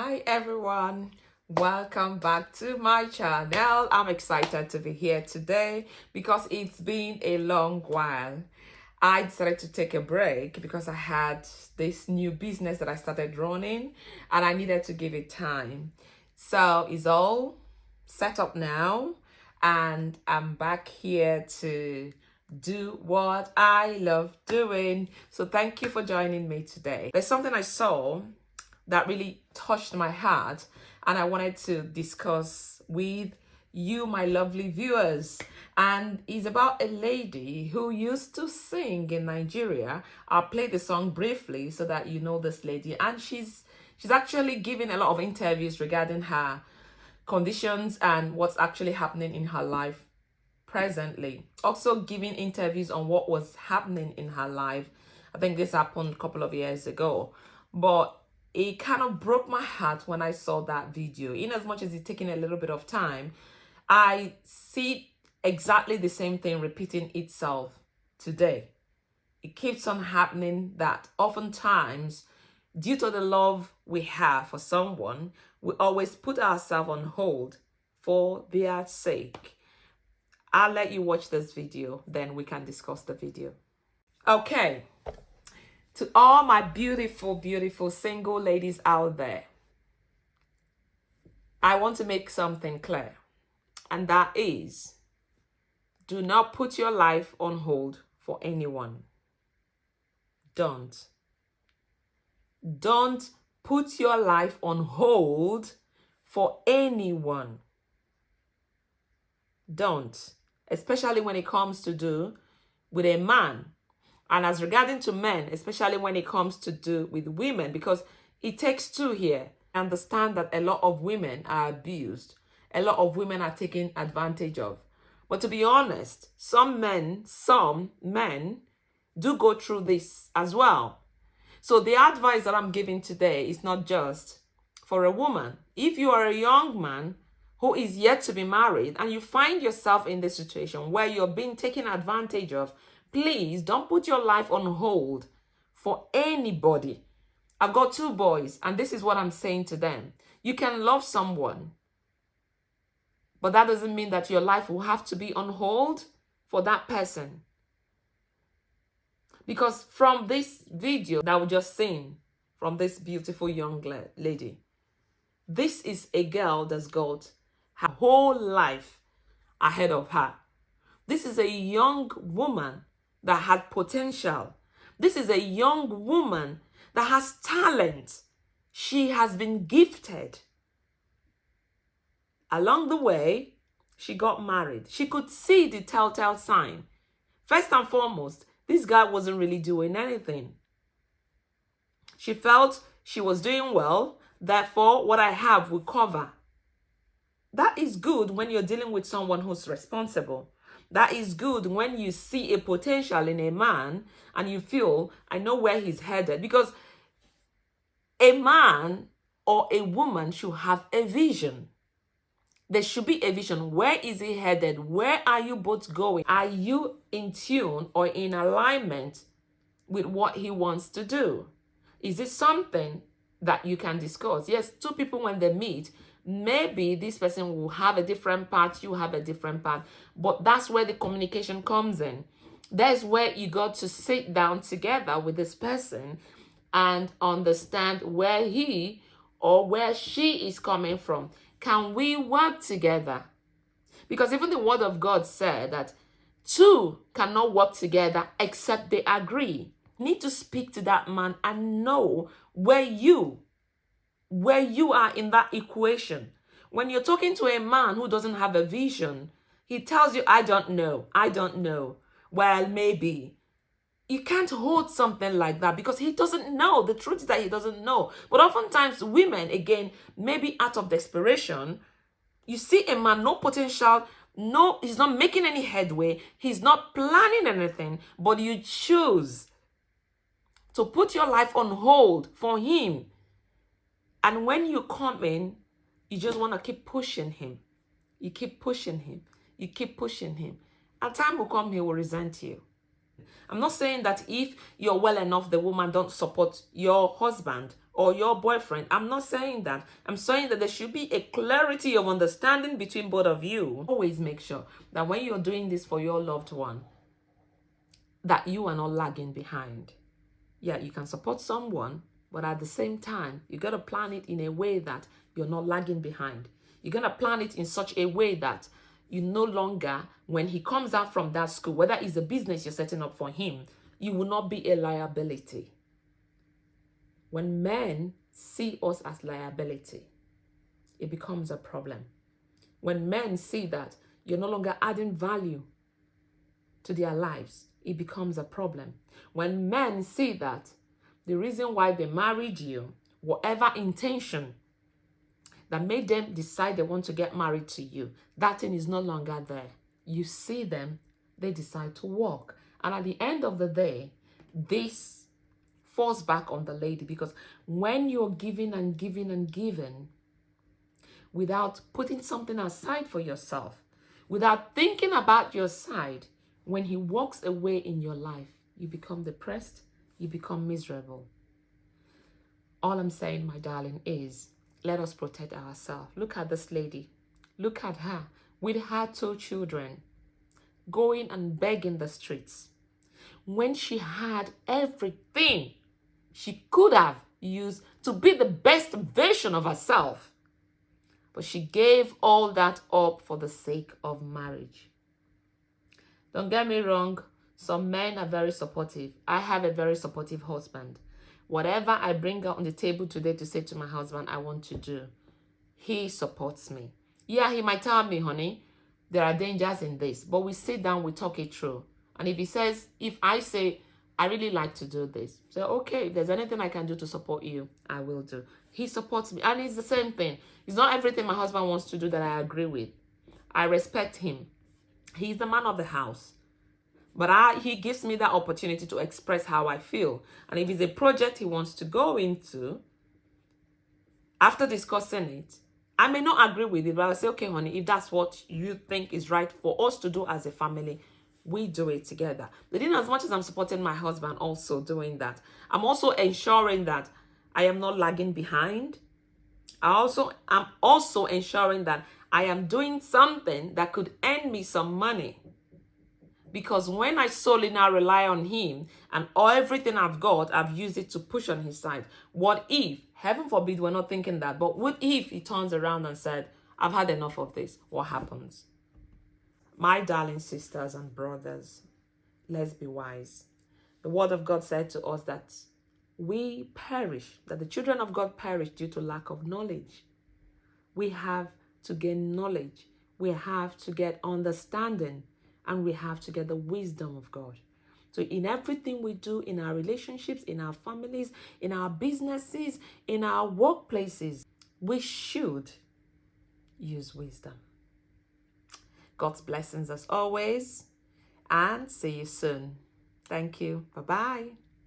Hi everyone, welcome back to my channel. I'm excited to be here today because it's been a long while. I decided to take a break because I had this new business that I started running and I needed to give it time. So it's all set up now and I'm back here to do what I love doing. So thank you for joining me today. There's something I saw that really touched my heart and I wanted to discuss with you, my lovely viewers. And it's about a lady who used to sing in Nigeria. I'll play the song briefly so that you know this lady. And she's actually giving a lot of interviews regarding her conditions and what's actually happening in her life presently. Also giving interviews on what was happening in her life. I think this happened a couple of years ago. But it kind of broke my heart when I saw that video. In as much as it's taking a little bit of time, I see exactly the same thing repeating itself today. It keeps on happening that oftentimes, due to the love we have for someone, we always put ourselves on hold for their sake. I'll let you watch this video, then we can discuss the video. Okay. To all my beautiful, beautiful single ladies out there, I want to make something clear. And that is, do not put your life on hold for anyone. Don't. Don't put your life on hold for anyone. Don't. Especially when it comes to do with a man. And as regarding to men, especially when it comes to do with women, because it takes two here. I understand that a lot of women are abused. A lot of women are taken advantage of. But to be honest, some men do go through this as well. So the advice that I'm giving today is not just for a woman. If you are a young man who is yet to be married and you find yourself in this situation where you're being taken advantage of, please don't put your life on hold for anybody. I've got two boys, and this is what I'm saying to them. You can love someone, but that doesn't mean that your life will have to be on hold for that person. Because from this video that we just seen from this beautiful young lady, this is a girl that's got her whole life ahead of her. This is a young woman that had potential. This is a young woman that has talent. She has been gifted. Along the way, she got married. She could see the telltale sign. First and foremost, this guy wasn't really doing anything. She felt she was doing well, therefore what I have will cover. That is good when you're dealing with someone who's responsible. That is good when you see a potential in a man and you feel, I know where he's headed. Because a man or a woman should have a vision. There should be a vision. Where is he headed? Where are you both going? Are you in tune or in alignment with what he wants to do? Is it something that you can discuss? Yes, two people when they meet, maybe this person will have a different path, you have a different path. But that's where the communication comes in. That's where you got to sit down together with this person and understand where he or where she is coming from. Can we work together? Because even the word of God said that two cannot work together except they agree. You need to speak to that man and know where you are in that equation. When you're talking to a man who doesn't have a vision, he tells you, I don't know. Well, maybe. You can't hold something like that because he doesn't know. The truth is that he doesn't know. But oftentimes women, again, maybe out of desperation, you see a man, no potential, no, he's not making any headway, he's not planning anything, but you choose to put your life on hold for him. And when you come in, you just want to keep pushing him. You keep pushing him. You keep pushing him. And time will come, he will resent you. I'm not saying that if you're well enough, the woman don't support your husband or your boyfriend. I'm not saying that. I'm saying that there should be a clarity of understanding between both of you. Always make sure that when you're doing this for your loved one, that you are not lagging behind. Yeah, you can support someone, but at the same time, you got to plan it in a way that you're not lagging behind. You're going to plan it in such a way that you no longer, when he comes out from that school, whether it's a business you're setting up for him, you will not be a liability. When men see us as liability, it becomes a problem. When men see that you're no longer adding value to their lives, it becomes a problem. When men see that the reason why they married you, whatever intention that made them decide they want to get married to you, that thing is no longer there. You see them, they decide to walk. And at the end of the day, this falls back on the lady, because when you're giving and giving and giving without putting something aside for yourself, without thinking about your side, when he walks away in your life, you become depressed, you become miserable. All I'm saying, my darling, is let us protect ourselves. Look at this lady. Look at her with her 2 children going and begging the streets, when she had everything she could have used to be the best version of herself. But she gave all that up for the sake of marriage. Don't get me wrong. Some men are very supportive. I have a very supportive husband. Whatever I bring out on the table today to say to my husband I want to do, he supports me. Yeah, he might tell me, honey, there are dangers in this. But we sit down, we talk it through. And if he says, if I say, I really like to do this, so okay, if there's anything I can do to support you, I will do. He supports me. And it's the same thing. It's not everything my husband wants to do that I agree with. I respect him. He's the man of the house. But he gives me that opportunity to express how I feel. And if it's a project he wants to go into, after discussing it, I may not agree with it, but I'll say, okay, honey, if that's what you think is right for us to do as a family, we do it together. But in as much as I'm supporting my husband also doing that, I'm also ensuring that I am not lagging behind. I'm also ensuring that I am doing something that could earn me some money. Because when I solely now rely on him and everything I've got, I've used it to push on his side. What if, heaven forbid, we're not thinking that, but what if he turns around and said, I've had enough of this? What happens? My darling sisters and brothers, let's be wise. The word of God said to us that we perish, that the children of God perish due to lack of knowledge. We have to gain knowledge. We have to get understanding. And we have to get the wisdom of God. So in everything we do, in our relationships, in our families, in our businesses, in our workplaces, we should use wisdom. God's blessings as always, and see you soon. Thank you. Bye-bye.